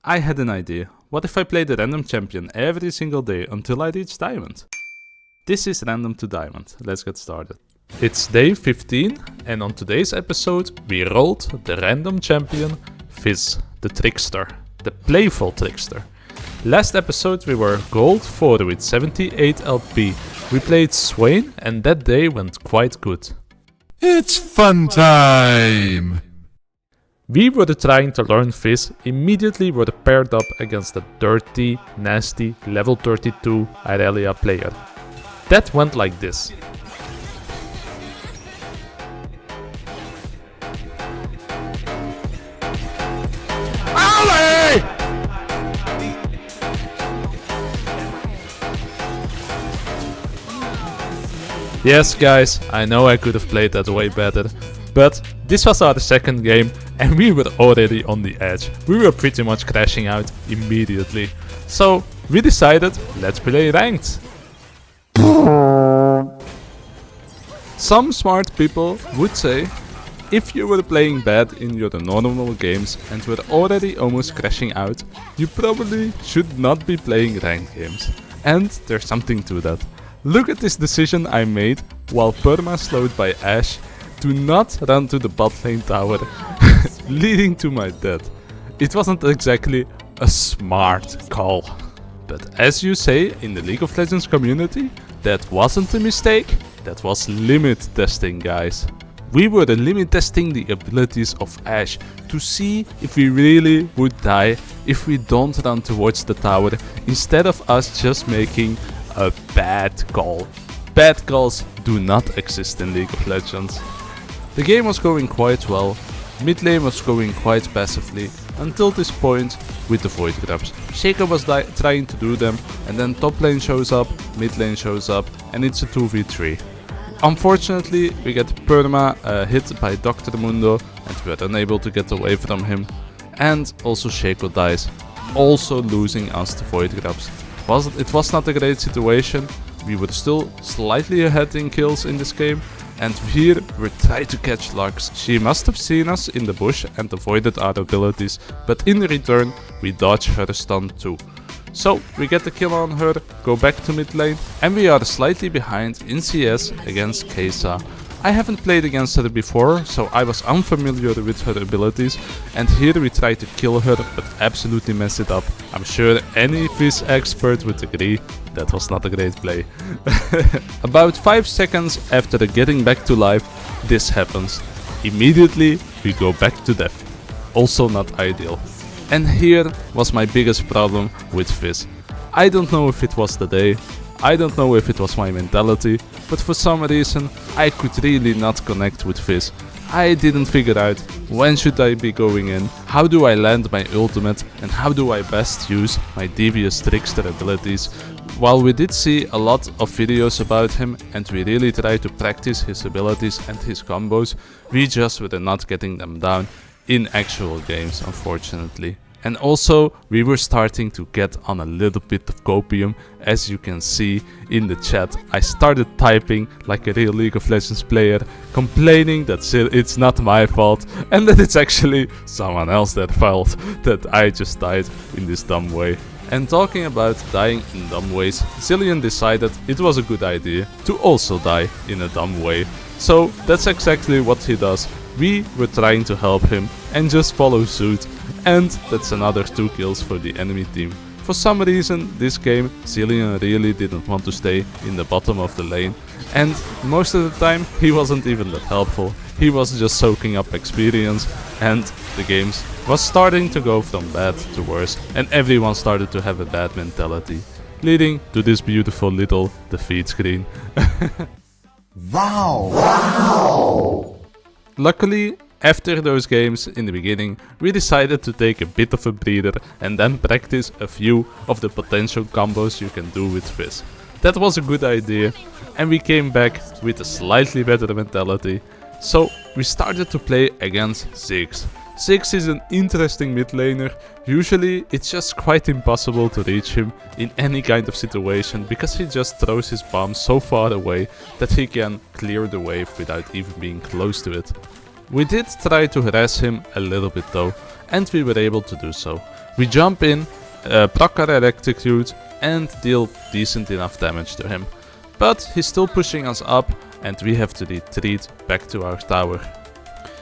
I had an idea. What if I played a random champion every single day until I reach Diamond? This is Random to Diamond. Let's get started. It's day 15 and on today's episode we rolled the random champion Fizz, the trickster, the playful trickster. Last episode we were gold 4 with 78 LP. We played Swain and that day went quite good. It's fun time! We were trying to learn Fizz, immediately were paired up against a dirty, nasty, level 32 Irelia player. That went like this. Ollie! Yes guys, I know I could have played that way better, but this was our second game and we were already on the edge. We were pretty much crashing out immediately. So we decided, let's play ranked. Some smart people would say, if you were playing bad in your normal games and were already almost crashing out, you probably should not be playing ranked games. And there's something to that. Look at this decision I made while perma slowed by Ashe to not run to the bot lane tower, leading to my death. It wasn't exactly a smart call. But as you say in the League of Legends community, that wasn't a mistake, that was limit testing, guys. We were limit testing the abilities of Ashe to see if we really would die if we don't run towards the tower instead of us just making a bad call. Bad calls do not exist in League of Legends. The game was going quite well, mid lane was going quite passively until this point with the void grabs. Shaco was trying to do them and then top lane shows up, mid lane shows up and it's a 2v3. Unfortunately we get perma hit by Dr. Mundo and we are unable to get away from him, and also Shaco dies, also losing us to void grabs. It was not a great situation, we were still slightly ahead in kills in this game, and here we tried to catch Lux. She must have seen us in the bush and avoided our abilities, but in return we dodge her stun too. So we get the kill on her, go back to mid lane, and we are slightly behind in CS against Kesa. I haven't played against her before, so I was unfamiliar with her abilities, and here we try to kill her but absolutely mess it up. I'm sure any Fizz expert would agree that was not a great play. About 5 seconds after getting back to life, this happens. Immediately we go back to death. Also not ideal. And here was my biggest problem with Fizz. I don't know if it was the day, I don't know if it was my mentality, but for some reason I could really not connect with Fizz. I didn't figure out when should I be going in, how do I land my ultimate, and how do I best use my devious trickster abilities. While we did see a lot of videos about him and we really tried to practice his abilities and his combos, we just were not getting them down in actual games, unfortunately. And also we were starting to get on a little bit of copium, as you can see in the chat. I started typing like a real League of Legends player, complaining that it's not my fault and that it's actually someone else's fault that I just died in this dumb way. And talking about dying in dumb ways, Zilean decided it was a good idea to also die in a dumb way. So that's exactly what he does. We were trying to help him and just follow suit, and that's another 2 kills for the enemy team. For some reason this game Zilean really didn't want to stay in the bottom of the lane, and most of the time he wasn't even that helpful. He was just soaking up experience, and the games was starting to go from bad to worse and everyone started to have a bad mentality, leading to this beautiful little defeat screen. Wow! Luckily, after those games in the beginning, we decided to take a bit of a breather and then practice a few of the potential combos you can do with Fizz. That was a good idea, and we came back with a slightly better mentality. So we started to play against Ziggs. Ziggs is an interesting mid laner. Usually it's just quite impossible to reach him in any kind of situation because he just throws his bomb so far away that he can clear the wave without even being close to it. We did try to harass him a little bit though, and we were able to do so. We jump in, proc our electrocute, and deal decent enough damage to him. But he's still pushing us up, and we have to retreat back to our tower.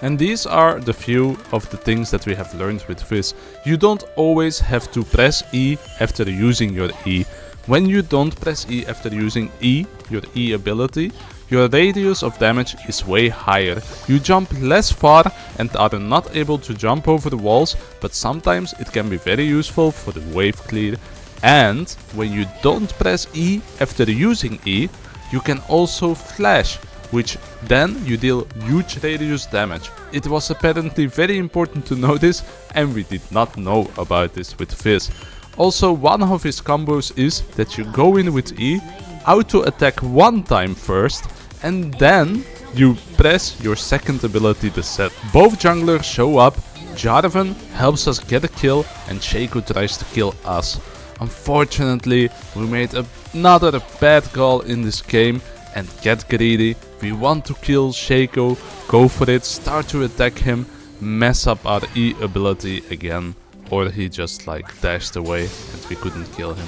And these are the few of the things that we have learned with Fizz. You don't always have to press E after using your E. When you don't press E after using E, your E ability, your radius of damage is way higher. You jump less far and are not able to jump over the walls, but sometimes it can be very useful for the wave clear. And when you don't press E after using E, you can also flash, which then you deal huge radius damage. It was apparently very important to know this, and we did not know about this with Fizz. Also, one of his combos is that you go in with E, auto attack one time first, and then you press your second ability to set. Both junglers show up, Jarvan helps us get a kill, and Shaco tries to kill us. Unfortunately, we made another bad call in this game and get greedy. We want to kill Shaco, go for it, start to attack him, mess up our E ability again, or he just like dashed away and we couldn't kill him.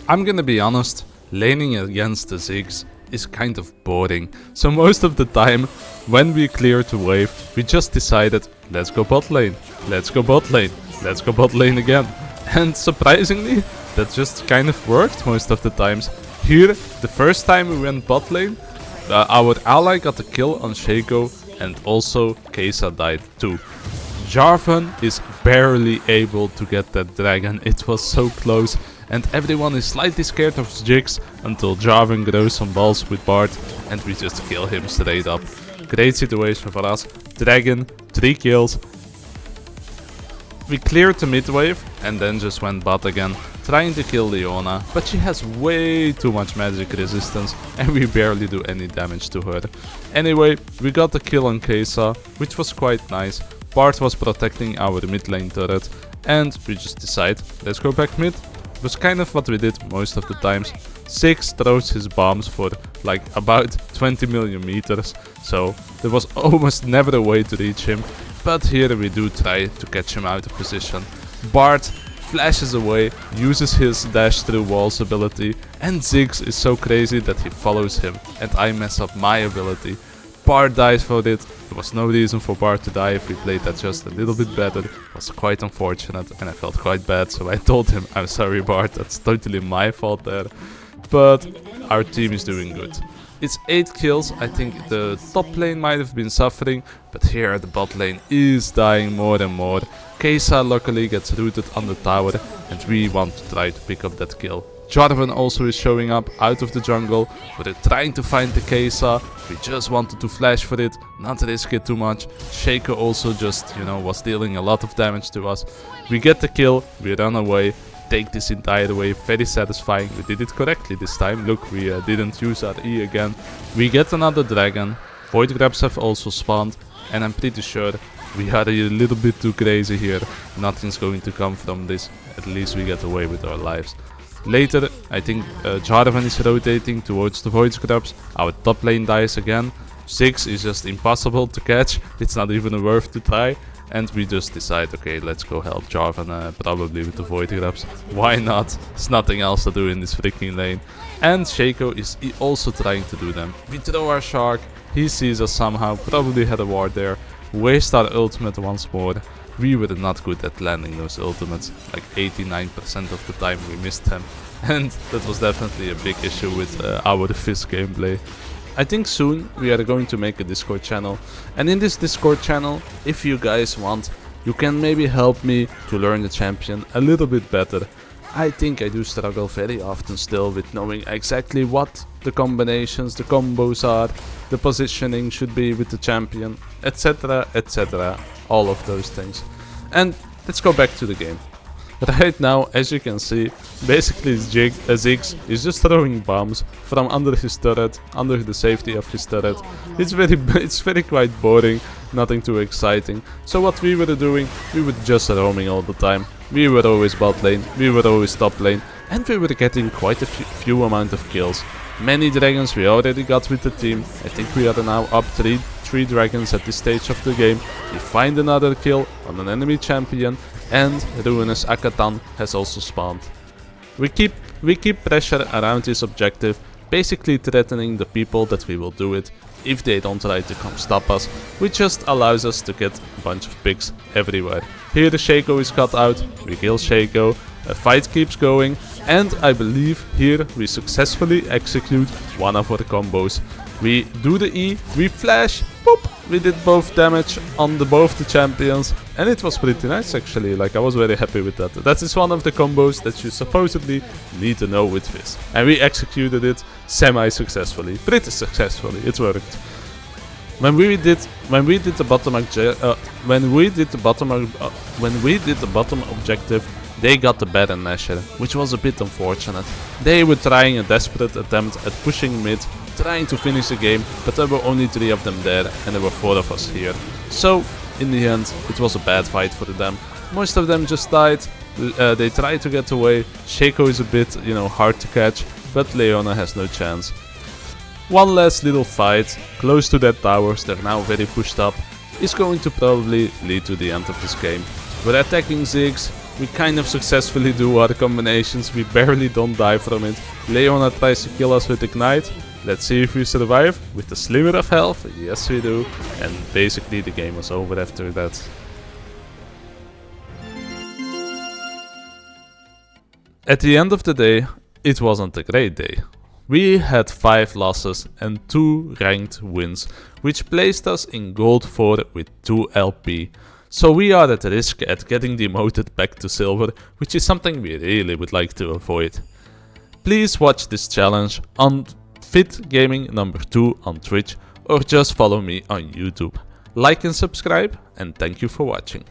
I'm gonna be honest, laning against the Ziggs is kind of boring. So most of the time, when we cleared the wave, we just decided, let's go bot lane, let's go bot lane, let's go bot lane again. And surprisingly, that just kind of worked most of the times. Here, the first time we went bot lane, our ally got a kill on Shaco, and also Kesa died too. Jarvan is barely able to get that dragon, it was so close, and everyone is slightly scared of Jigs until Jarvan grows some balls with Bard, and we just kill him straight up. Great situation for us. Dragon, 3 kills. We cleared the mid wave and then just went bot again, trying to kill Leona, but she has way too much magic resistance and we barely do any damage to her. Anyway, we got the kill on Kesa, which was quite nice. Bard was protecting our mid lane turret, and we just decide, let's go back mid. It was kind of what we did most of the times. Ziggs throws his bombs for like about 20 million meters, so there was almost never a way to reach him. But here we do try to catch him out of position. Bard flashes away, uses his dash through walls ability, and Ziggs is so crazy that he follows him, and I mess up my ability. Bard dies for it. There was no reason for Bard to die if we played that just a little bit better. It was quite unfortunate and I felt quite bad, so I told him, I'm sorry Bard, that's totally my fault there. But our team is doing good. It's 8 kills, I think the top lane might have been suffering, but here the bot lane is dying more and more. Kesa luckily gets rooted on the tower and we want to try to pick up that kill. Jarvan also is showing up out of the jungle, but they're trying to find the Kesa. We just wanted to flash for it, not risk it too much. Shaco also just, was dealing a lot of damage to us. We get the kill, we run away, take this entire wave, very satisfying. We did it correctly this time, look, we didn't use our E again. We get another dragon, void grabs have also spawned, and I'm pretty sure we are a little bit too crazy here. Nothing's going to come from this, at least we get away with our lives. Later, I think Jarvan is rotating towards the void grabs, our top lane dies again. Ziggs is just impossible to catch, it's not even worth to try. And we just decide, okay, let's go help Jarvan probably with the void grabs. Why not? There's nothing else to do in this freaking lane. And Shaco is also trying to do them. We throw our shark, he sees us somehow, probably had a ward there. Waste our ultimate once more. We were not good at landing those ultimates, like 89% of the time we missed them. And that was definitely a big issue with our Fizz gameplay. I think soon we are going to make a Discord channel, and in this Discord channel, if you guys want, you can maybe help me to learn the champion a little bit better. I think I do struggle very often still with knowing exactly what the combinations, the combos are, the positioning should be with the champion, etc, etc, all of those things. And let's go back to the game. Right now, as you can see, basically Ziggs is just throwing bombs from under his turret, under the safety of his turret. It's very quite boring, nothing too exciting. So what we were doing, we were just roaming all the time. We were always bot lane, we were always top lane, and we were getting quite a few amount of kills. Many dragons we already got with the team. I think we are now up 3 3 dragons at this stage of the game, we find another kill on an enemy champion, and Ruinous Akatan has also spawned. We keep pressure around this objective, basically threatening the people that we will do it if they don't try to come stop us, which just allows us to get a bunch of picks everywhere. Here the Shaco is cut out, we kill Shaco, a fight keeps going, and I believe here we successfully execute one of our combos. We do the E, we flash, boop, we did both damage on both the champions, and it was pretty nice actually, like I was very happy with that. That is one of the combos that you supposedly need to know with Fizz. And we executed it semi-successfully, pretty successfully, it worked. When we did the bottom objective, they got the Baron Nashor, which was a bit unfortunate. They were trying a desperate attempt at pushing mid, trying to finish the game, but there were only 3 of them there and there were 4 of us here. So in the end it was a bad fight for them. Most of them just died, they tried to get away. Shaco is a bit, hard to catch, but Leona has no chance. One last little fight, close to their towers, they're now very pushed up, is going to probably lead to the end of this game. We're attacking Ziggs, we kind of successfully do our combinations, we barely don't die from it. Leona tries to kill us with Ignite, let's see if we survive with a sliver of health, yes we do, and basically the game was over after that. At the end of the day, it wasn't a great day. We had 5 losses and 2 ranked wins, which placed us in Gold 4 with 2 LP. So we are at risk at getting demoted back to Silver, which is something we really would like to avoid. Please watch this challenge on Fit Gaming number 2 on Twitch, or just follow me on YouTube. Like and subscribe, and thank you for watching.